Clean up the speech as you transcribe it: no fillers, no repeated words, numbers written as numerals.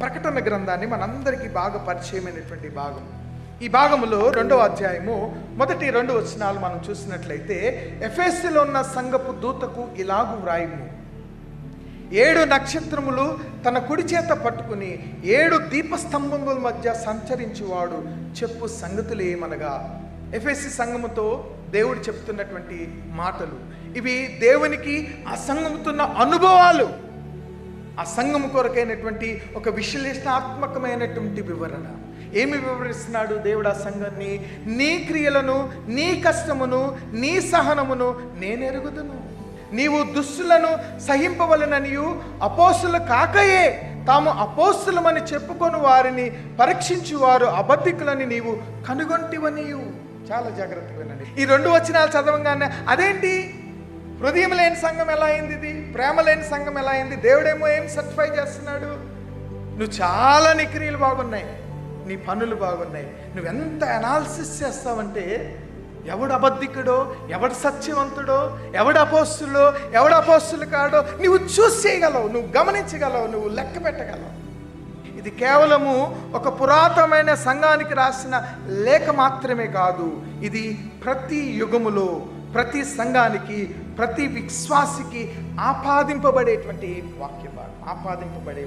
ప్రకటన గ్రంథాన్ని మనందరికీ బాగా పరిచయమైనటువంటి భాగం. ఈ భాగంలో 2వ అధ్యాయము 1-2 వచనాలు మనం చూసినట్లయితే, ఎఫెసులో ఉన్న సంఘపు దూతకు ఇలాగు వ్రాయుము: 7 నక్షత్రములు తన కుడి చేత పట్టుకుని 7 దీపస్తంభముల మధ్య సంచరించువాడు చెప్పు సంగతులు ఏమనగా. ఎఫెసు సంఘముతో దేవుడు చెప్తున్నటువంటి మాటలు ఇవి. దేవునికి ఆ సంఘముతో ఉన్న అనుభవాలు, ఆ సంఘము కొరకైనటువంటి ఒక విశ్లేషణాత్మకమైనటువంటి వివరణ. ఏమి వివరిస్తున్నాడు దేవుడు ఆ సంఘాన్ని? నీ క్రియలను, నీ కష్టమును, నీ సహనమును నేనెరుగుదును. నీవు దుష్టులను సహింపవలననియు అపోస్తులు కాకయే తాము అపోస్తులమని చెప్పుకొని వారిని పరీక్షించువారు అబద్ధికులని నీవు కనుగొంటివనియు. చాలా జాగ్రత్తగా వినండి. ఈ 2 వచనాలు చదవంగానే అదేంటి, హృదయం లేని సంఘం ఎలా అయింది, ఇది ప్రేమ లేని సంఘం ఎలా అయింది? దేవుడేమో ఏం సర్టిఫై చేస్తున్నాడు? నువ్వు చాలా, నీ క్రియలు బాగున్నాయి, నీ పనులు బాగున్నాయి. నువ్వెంత అనాలిసిస్ చేస్తావంటే ఎవడు అబద్ధికుడో, ఎవడు సత్యవంతుడో, ఎవడు అపోస్తులు కాడో నువ్వు చూస్ చేయగలవు, నువ్వు గమనించగలవు, నువ్వు లెక్క పెట్టగలవు. ఇది కేవలము ఒక పురాతనమైన సంఘానికి రాసిన లేఖ మాత్రమే కాదు. ఇది ప్రతి యుగములో ప్రతి సంఘానికి, ప్రతి విశ్వాసికి ఆపాదింపబడేటువంటి వాక్య భాగం, ఆపాదింపబడే